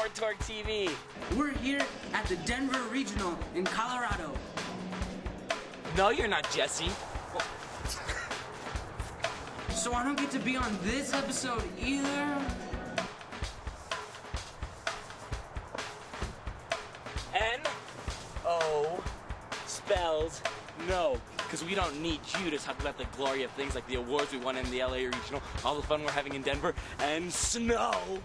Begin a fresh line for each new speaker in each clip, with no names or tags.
MorTorq TV.
We're here at the Denver Regional in Colorado.
No, you're not Jesse.
So I don't get to be on this episode either?
N-O spells no. Because we don't need you to talk about the glory of things like the awards we won in the LA Regional, all the fun we're having in Denver, and snow.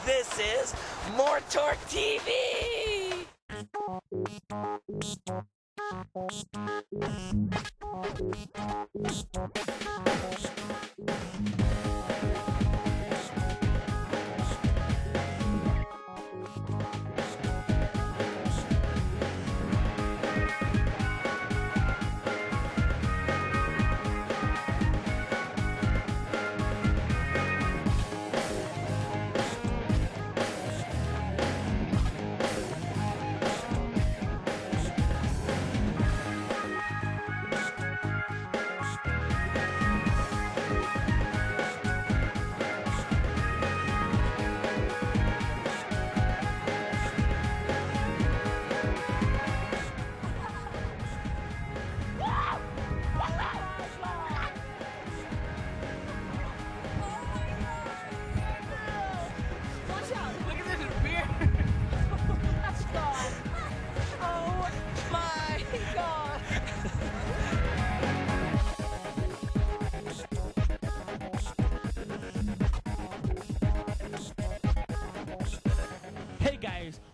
This is MorTorq TV!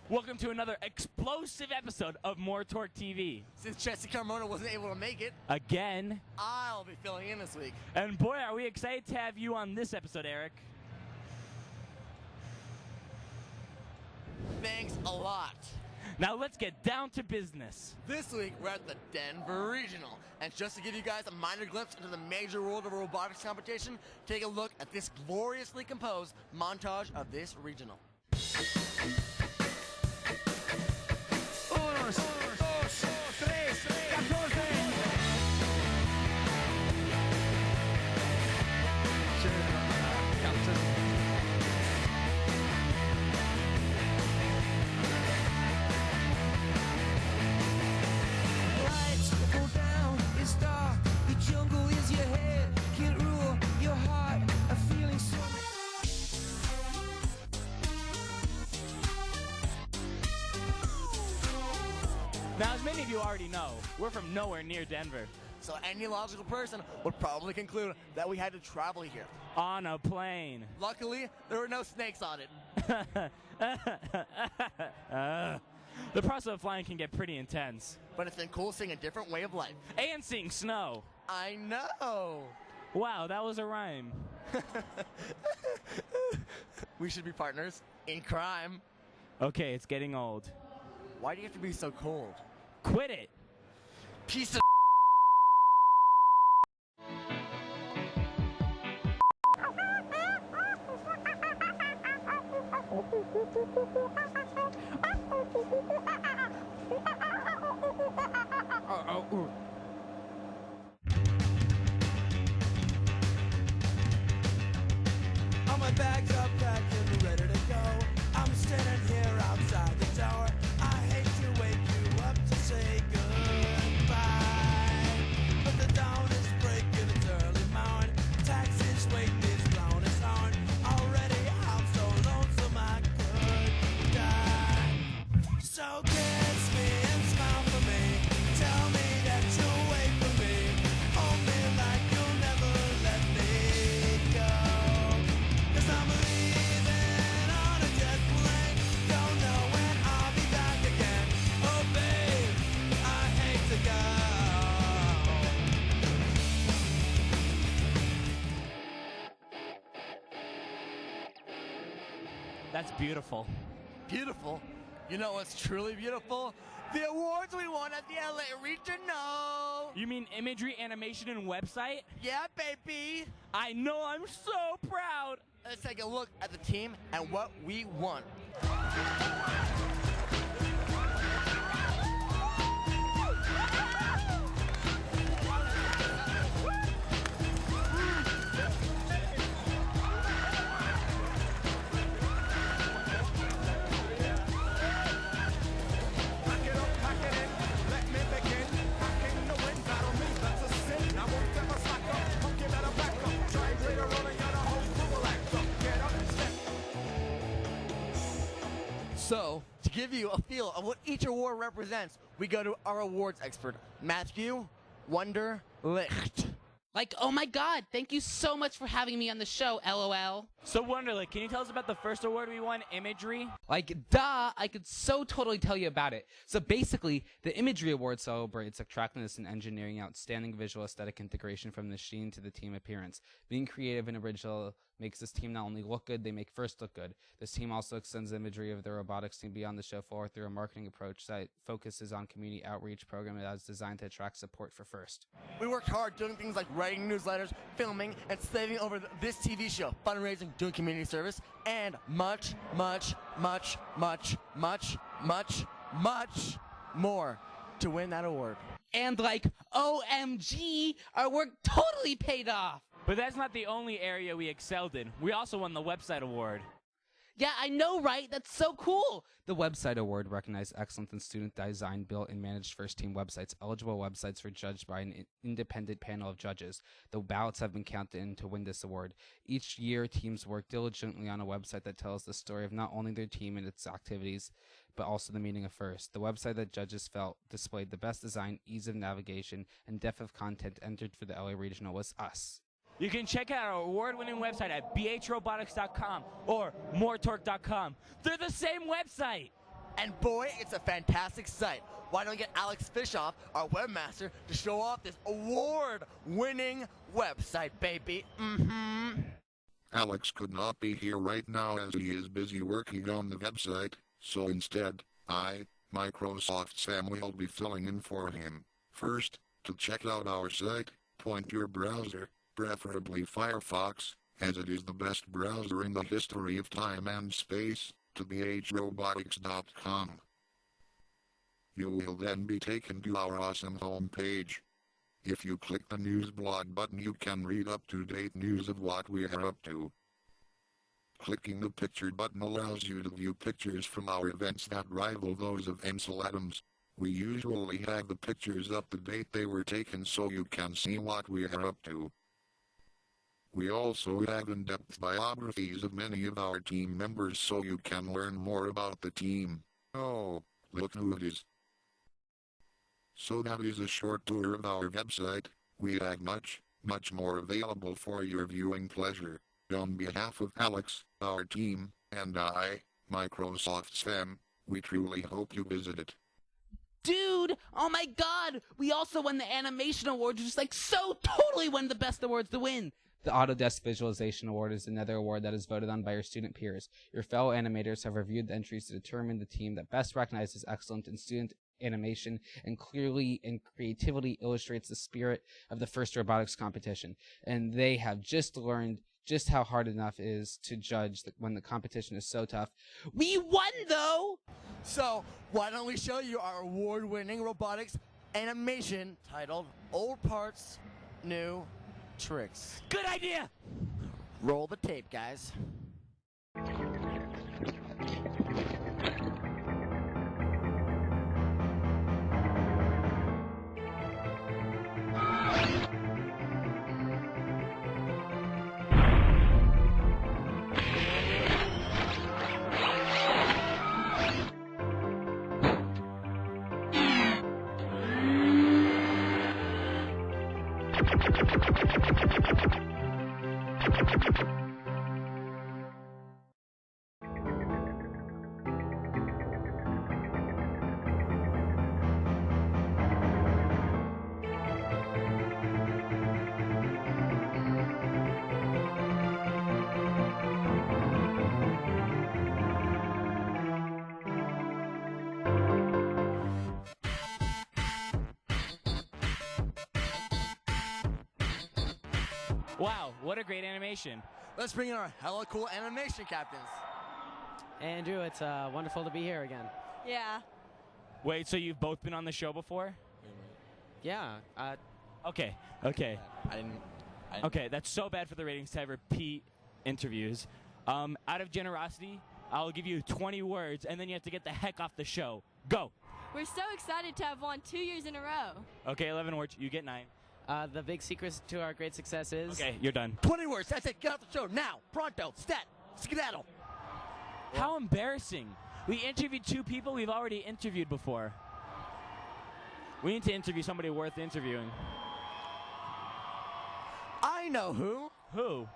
Welcome to another explosive episode of MorTorq TV.
Since Jesse Carmona wasn't able to make it,
again,
I'll be filling in this week.
And boy, are we excited to have you on this episode, Eric.
Thanks a lot.
Now let's get down to business.
This week, we're at the Denver Regional. And just to give you guys a minor glimpse into the major world of a robotics competition, take a look at this gloriously composed montage of this regional.
Now, as many of you already know, we're from nowhere near Denver.
So any logical person would probably conclude that we had to travel here.
On a plane.
Luckily, there were no snakes on it.
The process of flying can get pretty intense.
But it's been cool seeing a different way of life.
And seeing snow.
I know.
Wow, that was a rhyme.
We should be partners in crime.
Okay, it's getting old.
Why do you have to be so cold?
Quit it.
Piece of
All my bags are packed and ready to go. I'm standing here outside the tower. I hate to wake you up to say goodbye, but the dawn is breaking, it's early morning. Taxi's waiting, it's blown its horn. Already I'm so lonesome I could die. So kiss me and smile for me. Tell me that you'll wait for me. Hold me like you'll never let me go. 'Cause I'm leaving.
That's beautiful.
Beautiful? You know what's truly beautiful? The awards we won at the LA Regional!
You mean imagery, animation, and website?
Yeah, baby!
I know, I'm so proud!
Let's take a look at the team and what we won. So, to give you a feel of what each award represents, we go to our awards expert, Matthew Wunderlich.
Like, oh my God, thank you so much for having me on the show, LOL.
So Wonderlic, can you tell us about the first award we won, imagery?
Like, duh, I could so totally tell you about it. So basically, the Imagery Award celebrates attractiveness and engineering, outstanding visual aesthetic integration from the machine to the team appearance. Being creative and original makes this team not only look good, they make first look good. This team also extends the imagery of the robotics team beyond the show floor through a marketing approach that focuses on community outreach program that is designed to attract support for first.
We worked hard doing things like writing newsletters, filming, and slaving over this TV show, fundraising, doing community service, and much, much, much, much, much, much, much more to win that award.
And like, OMG, our work totally paid off.
But that's not the only area we excelled in. We also won the website award.
Yeah, I know, right? That's so cool. The Website Award recognized excellence in student design, built and managed first-team websites. Eligible websites were judged by an independent panel of judges. The ballots have been counted in to win this award. Each year, teams work diligently on a website that tells the story of not only their team and its activities, but also the meaning of first. The website that judges felt displayed the best design, ease of navigation, and depth of content entered for the LA Regional was us.
You can check out our award-winning website at bhrobotics.com or MorTorq.com. They're the same website.
And boy, it's a fantastic site. Why don't we get Alex Fishoff, our webmaster, to show off this award-winning website, baby?
Alex could not be here right now as he is busy working on the website, so instead, I, Microsoft Sam, will be filling in for him. First, to check out our site, point your browser, preferably Firefox, as it is the best browser in the history of time and space, to bhrobotics.com. You will then be taken to our awesome homepage. If you click the news blog button, you can read up-to-date news of what we are up to. Clicking the picture button allows you to view pictures from our events that rival those of Ansel Adams. We usually have the pictures up to date they were taken so you can see what we are up to. We also have in-depth biographies of many of our team members so you can learn more about the team. Oh, look who it is. So that is a short tour of our website. We have much, much more available for your viewing pleasure. On behalf of Alex, our team, and I, Microsoft Sam, we truly hope you visit it.
Dude, oh my God, we also won the Animation Award, which is like so totally one of the best awards to win. The Autodesk Visualization Award is another award that is voted on by your student peers. Your fellow animators have reviewed the entries to determine the team that best recognizes excellence in student animation and clearly and creatively illustrates the spirit of the first robotics competition. And they have just learned just how hard enough is to judge when the competition is so tough. We won, though!
So, why don't we show you our award-winning robotics animation titled Old Parts, New Tricks.
Good idea!
Roll the tape, guys.
Wow, what a great animation.
Let's bring in our hella cool animation captains.
Andrew, it's wonderful to be here again.
Yeah.
Wait, so you've both been on the show before?
Yeah.
Okay.
I didn't.
Okay, that's so bad for the ratings to have repeat interviews. Out of generosity, I'll give you 20 words, and then you have to get the heck off the show. Go.
We're so excited to have won 2 years in a row.
Okay, 11 words. You get 9.
The big secret to our great success is...
Okay, you're done.
20 words. That's it. Get off the show now. Pronto. Stat. Skedaddle.
How embarrassing. We interviewed 2 people we've already interviewed before. We need to interview somebody worth interviewing.
I know who.
Who?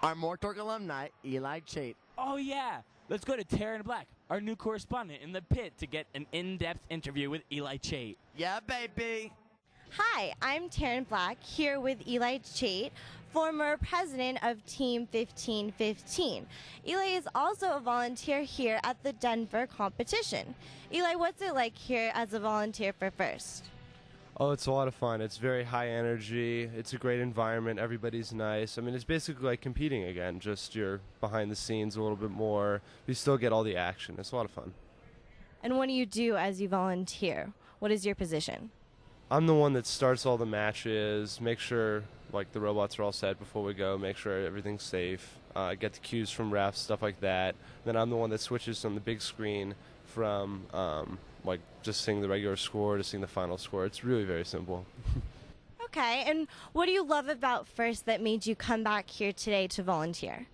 Our MorTorq alumni, Eli Chait.
Oh, yeah. Let's go to Taryn Black, our new correspondent in the pit, to get an in-depth interview with Eli Chait.
Yeah, baby.
Hi, I'm Taryn Black, here with Eli Chait, former president of Team 1515. Eli is also a volunteer here at the Denver competition. Eli, what's it like here as a volunteer for First?
Oh, it's a lot of fun. It's very high energy. It's a great environment. Everybody's nice. I mean, it's basically like competing again, just you're behind the scenes a little bit more. You still get all the action. It's a lot of fun.
And what do you do as you volunteer? What is your position?
I'm the one that starts all the matches, make sure like the robots are all set before we go, make sure everything's safe, get the cues from refs, stuff like that. Then I'm the one that switches on the big screen from like just seeing the regular score to seeing the final score. It's really very simple.
Okay, and what do you love about First that made you come back here today to volunteer?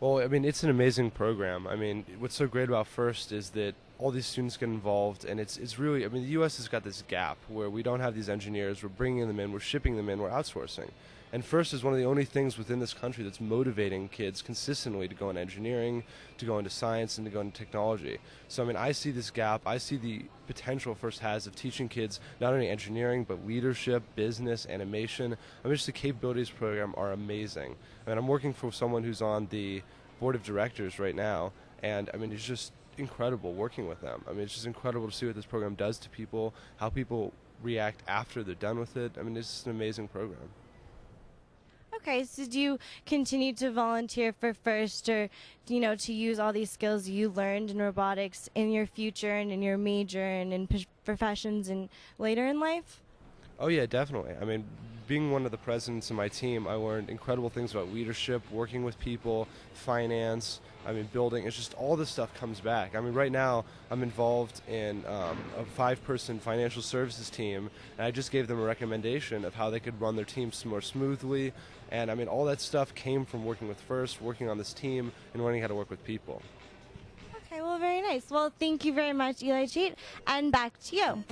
Well, I mean, it's an amazing program. I mean, what's so great about First is that all these students get involved, and it's really, I mean, the U.S. has got this gap where we don't have these engineers, we're bringing them in, we're shipping them in, we're outsourcing. And First is one of the only things within this country that's motivating kids consistently to go into engineering, to go into science, and to go into technology. So, I mean, I see this gap. I see the potential First has of teaching kids not only engineering, but leadership, business, animation. I mean, just the capabilities program are amazing. I mean, I'm working for someone who's on the board of directors right now, and, I mean, it's just incredible working with them. I mean, it's just incredible to see what this program does to people, how people react after they're done with it. I mean, it's just an amazing program.
Okay, so do you continue to volunteer for First, or, you know, to use all these skills you learned in robotics in your future and in your major and in professions and later in life?
Oh, yeah, definitely. I mean, being one of the presidents of my team, I learned incredible things about leadership, working with people, finance, I mean, building. It's just all this stuff comes back. I mean, right now, I'm involved in a 5-person financial services team, and I just gave them a recommendation of how they could run their teams more smoothly. And, I mean, all that stuff came from working with First, working on this team, and learning how to work with people.
Okay, well, very nice. Well, thank you very much, Eli Chait, and back to you.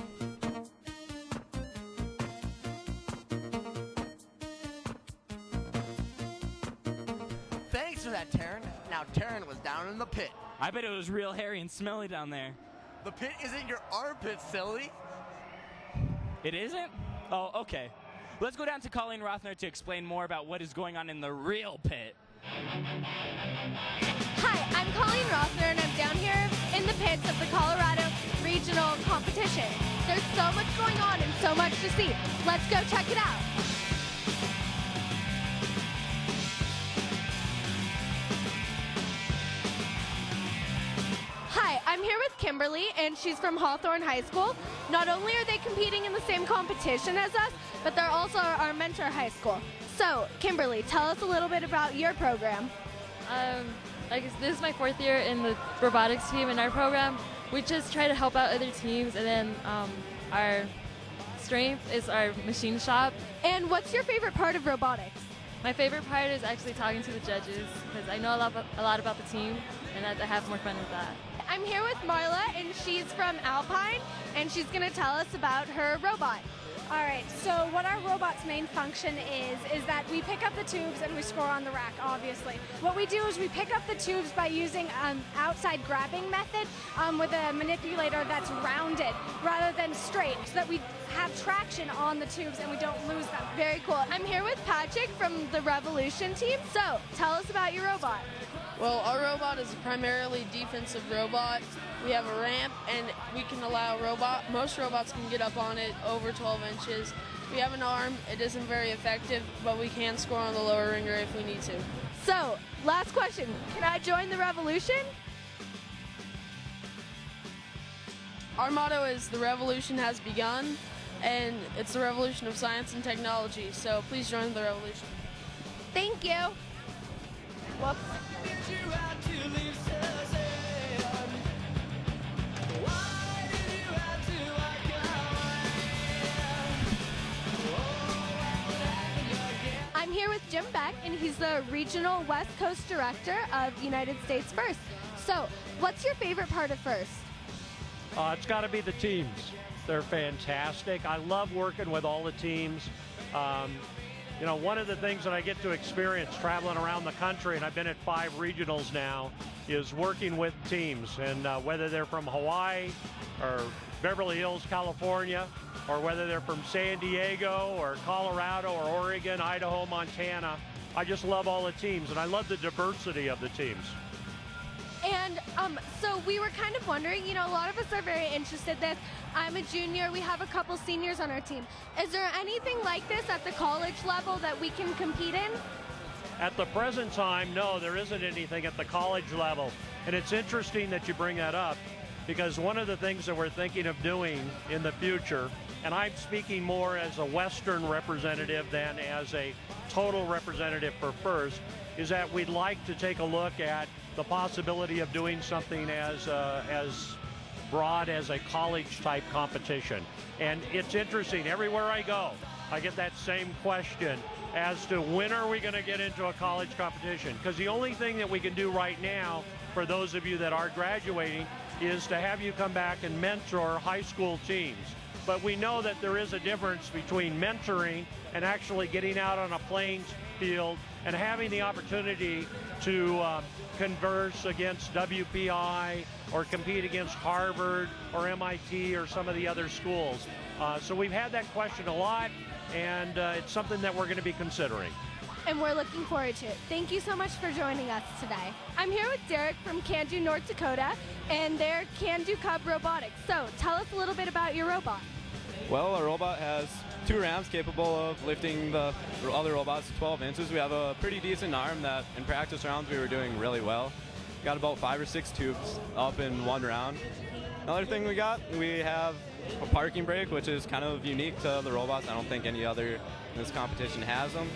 Thanks for that, Taryn. Now, Taryn was down in the pit.
I bet it was real hairy and smelly down there.
The pit isn't your armpit, silly.
It isn't? Oh, okay. Let's go down to Colleen Rothner to explain more about what is going on in the real pit.
Hi, I'm Colleen Rothner, and I'm down here in the pits of the Colorado Regional Competition. There's so much going on and so much to see. Let's go check it out. Hi, I'm here with Kimberly, and she's from Hawthorne High School. Not only are they competing in the same competition as us, but they're also our mentor high school. So, Kimberly, tell us a little bit about your program.
This is my 4th year in the robotics team in our program. We just try to help out other teams, and then our strength is our machine shop.
And what's your favorite part of robotics?
My favorite part is actually talking to the judges, because I know a lot about the team, and I have more fun with that.
I'm here with Marla, and she's from Alpine, and she's going to tell us about her robot.
All right, so what our robot's main function is that we pick up the tubes and we score on the rack, obviously. What we do is we pick up the tubes by using an outside grabbing method with a manipulator that's rounded rather than straight, so that we have traction on the tubes and we don't lose them.
Very cool. I'm here with Patrick from the Revolution team. So, tell us about your robot.
Well, our robot is a primarily defensive robot. We have a ramp, and we can allow most robots can get up on it over 12 inches. We have an arm. It isn't very effective, but we can score on the lower ringer if we need to.
So, last question. Can I join the revolution?
Our motto is the revolution has begun, and it's the revolution of science and technology. So please join the revolution.
Thank you. Whoops. I'm here with Jim Beck, and he's the Regional West Coast Director of United States First. So, what's your favorite part of First?
It's got to be the teams. They're fantastic. I love working with all the teams. You know, one of the things that I get to experience traveling around the country, and I've been at 5 regionals now, is working with teams. And whether they're from Hawaii or Beverly Hills, California, or whether they're from San Diego or Colorado or Oregon, Idaho, Montana, I just love all the teams, and I love the diversity of the teams.
And so we were kind of wondering, you know, a lot of us are very interested in this. I'm a junior. We have a couple seniors on our team. Is there anything like this at the college level that we can compete in?
At the present time, no, there isn't anything at the college level. And it's interesting that you bring that up, because one of the things that we're thinking of doing in the future, and I'm speaking more as a Western representative than as a total representative for First, is that we'd like to take a look at the possibility of doing something as broad as a college-type competition. And it's interesting, everywhere I go, I get that same question as to when are we going to get into a college competition? Because the only thing that we can do right now, for those of you that are graduating, is to have you come back and mentor high school teams. But we know that there is a difference between mentoring and actually getting out on a playing field and having the opportunity to converse against WPI or compete against Harvard or MIT or some of the other schools. So we've had that question a lot, and it's something that we're going to be considering.
And we're looking forward to it. Thank you so much for joining us today. I'm here with Derek from Can-Do, North Dakota, and their Can-Do Cub Robotics. So tell us a little bit about your robot.
Well, our robot has 2 rams capable of lifting the other robots to 12 inches. We have a pretty decent arm that in practice rounds we were doing really well. Got about 5 or 6 tubes up in 1 round. Another thing we have a parking brake, which is kind of unique to the robots. I don't think any other in this competition has them.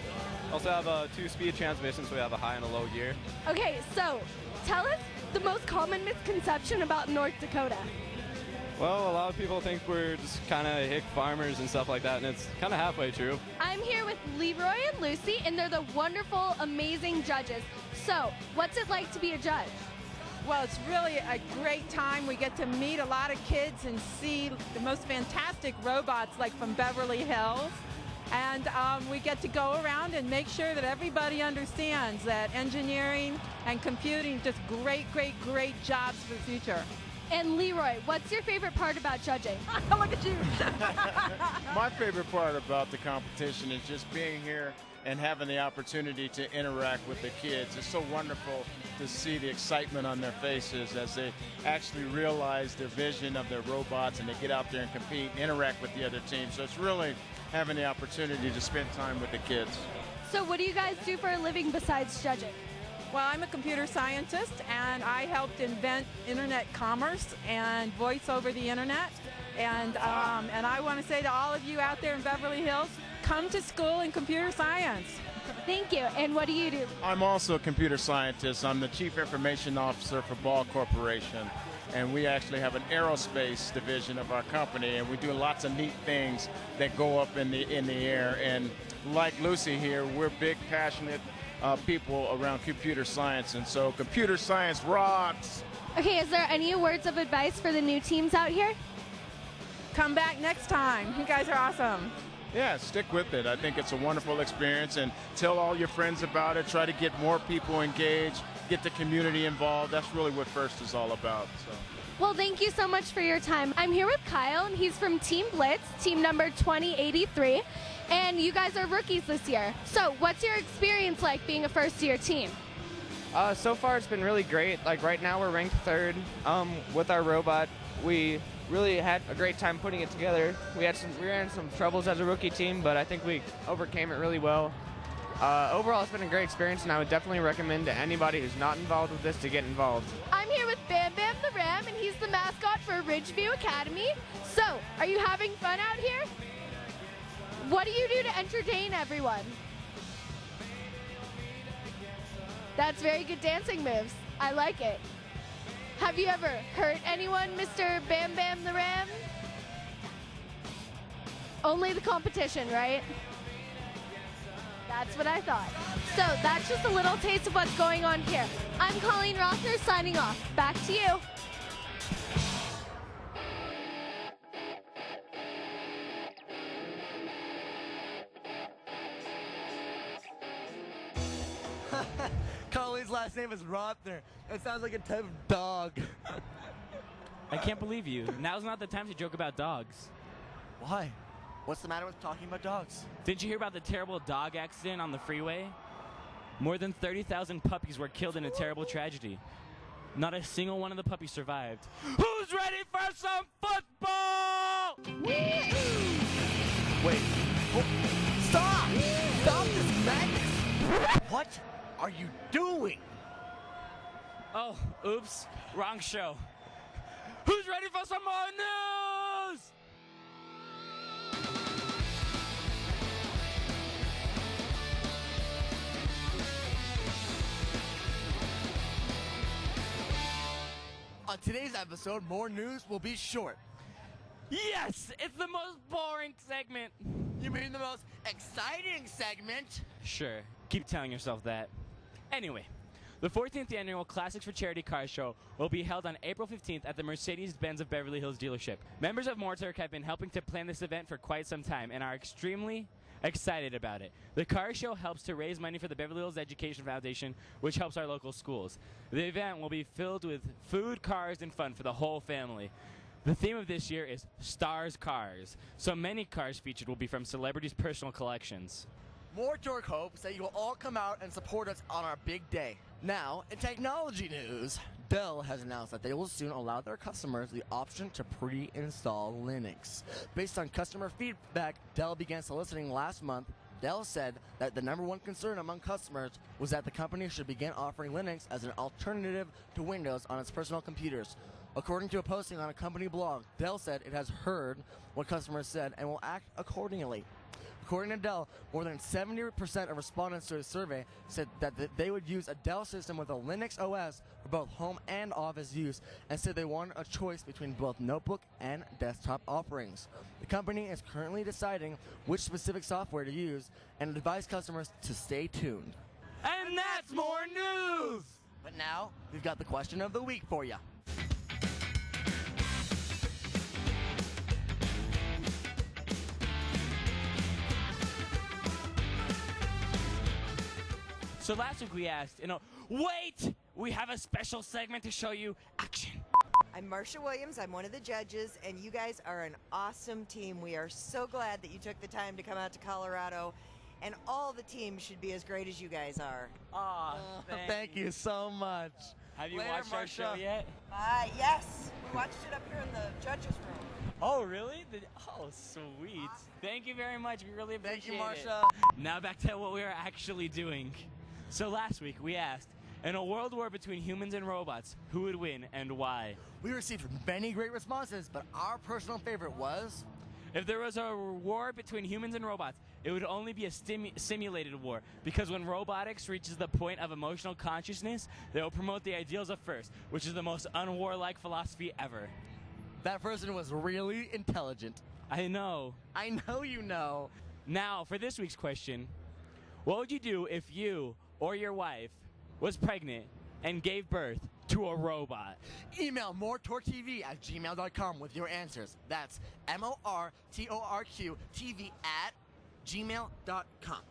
Also have a 2-speed transmission, so we have a high and a low gear.
Okay, so tell us the most common misconception about North Dakota.
Well, a lot of people think we're just kind of hick farmers and stuff like that, and it's kind of halfway true.
I'm here with Leroy and Lucy, and they're the wonderful, amazing judges. So, what's it like to be a judge?
Well, it's really a great time. We get to meet a lot of kids and see the most fantastic robots, like from Beverly Hills. And we get to go around and make sure that everybody understands that engineering and computing just great, great, great jobs for the future.
And Leroy, what's your favorite part about judging?
Look at you.
My favorite part about the competition is just being here and having the opportunity to interact with the kids. It's so wonderful to see the excitement on their faces as they actually realize their vision of their robots, and they get out there and compete and interact with the other teams. So it's really having the opportunity to spend time with the kids.
So what do you guys do for a living besides judging?
Well, I'm a computer scientist, and I helped invent internet commerce and voice over the internet. And I want to say to all of you out there in Beverly Hills, come to school in computer science.
Thank you. And what do you do?
I'm also a computer scientist. I'm the Chief Information Officer for Ball Corporation. And we actually have an aerospace division of our company, and we do lots of neat things that go up in the air. And like Lucy here, we're big, passionate people around computer science, and so computer science rocks.
Okay, is there any words of advice for the new teams out here?
Come back next time. You guys are awesome.
Yeah, stick with it. I think it's a wonderful experience, and tell all your friends about it. Try to get more people engaged, get the community involved. That's really what First is all about. So.
Well, thank you so much for your time. I'm here with Kyle, and he's from Team Blitz, team number 2083, and you guys are rookies this year. So what's your experience like being a first-year team?
So far it's been really great. Like right now we're ranked 3rd with our robot. We really had a great time putting it together. We ran some troubles as a rookie team, but I think we overcame it really well. Overall, it's been a great experience, and I would definitely recommend to anybody who's not involved with this to get involved.
I'm here with Bam Bam the Ram, and he's the mascot for Ridgeview Academy. So, are you having fun out here? What do you do to entertain everyone? That's very good dancing moves. I like it. Have you ever hurt anyone, Mr. Bam Bam the Ram? Only the competition, right? That's what I thought. So that's just a little taste of what's going on here. I'm Colleen Rothner signing off. Back to you.
Colleen's last name is Rothner. It sounds like a type of dog.
I can't believe you. Now's not the time to joke about dogs.
Why? What's the matter with talking about dogs?
Didn't you hear about the terrible dog accident on the freeway? More than 30,000 puppies were killed in a terrible tragedy. Not a single one of the puppies survived. Who's ready for some football?
Wait. Oh, stop! Stop this madness! What are you doing?
Oh, oops. Wrong show. Who's ready for some more news?
On today's episode, more news will be short.
Yes, it's the most boring segment.
You mean the most exciting segment?
Sure, keep telling yourself that. Anyway, the 14th annual Classics for Charity Car Show will be held on April 15th at the Mercedes-Benz of Beverly Hills dealership. Members of MorTorq have been helping to plan this event for quite some time and are extremely excited about it. The car show helps to raise money for the Beverly Hills Education Foundation, which helps our local schools. The event will be filled with food, cars, and fun for the whole family. The theme of this year is Stars Cars, so many cars featured will be from celebrities' personal collections.
MorTorq hopes that you will all come out and support us on our big day. Now, in technology news, Dell has announced that they will soon allow their customers the option to pre-install Linux. Based on customer feedback Dell began soliciting last month, Dell said that the #1 concern among customers was that the company should begin offering Linux as an alternative to Windows on its personal computers. According to a posting on a company blog, Dell said it has heard what customers said and will act accordingly. According to Dell, more than 70% of respondents to a survey said that they would use a Dell system with a Linux OS for both home and office use, and said they want a choice between both notebook and desktop offerings. The company is currently deciding which specific software to use and advise customers to stay tuned.
And that's more news!
But now, we've got the question of the week for you.
So last week we asked, wait! We have a special segment to show you action.
I'm Marsha Williams. I'm one of the judges, and you guys are an awesome team. We are so glad that you took the time to come out to Colorado, and all the teams should be as great as you guys are.
Aw,
thank you so much.
Have you
Later,
watched our
Marsha.
show yet?
Yes. We watched it up here in the judges' room.
Oh, really? Oh, sweet. Thank you very much. We really appreciate
Thank you,
it.
Marsha.
Now back to what we are actually doing. So last week we asked, in a world war between humans and robots, who would win and why?
We received many great responses, but our personal favorite was...
If there was a war between humans and robots, it would only be a simulated war, because when robotics reaches the point of emotional consciousness, they will promote the ideals of first, which is the most unwarlike philosophy ever.
That person was really intelligent.
I know.
I know you know.
Now, for this week's question, what would you do if you or your wife was pregnant and gave birth to a robot?
Email MorTorqTV@gmail.com with your answers. That's MorTorqTV@gmail.com.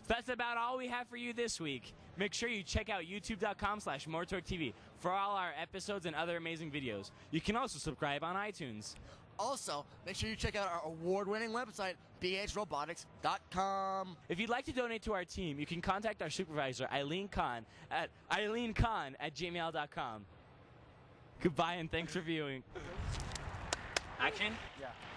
That's about all we have for you this week. Make sure you check out youtube.com/MorTorqTV for all our episodes and other amazing videos. You can also subscribe on iTunes.
Also, make sure you check out our award-winning website, bhrobotics.com.
If you'd like to donate to our team, you can contact our supervisor, Eileen Khan, at eileenkhan@gmail.com. Goodbye and thanks for viewing. Action?
Yeah.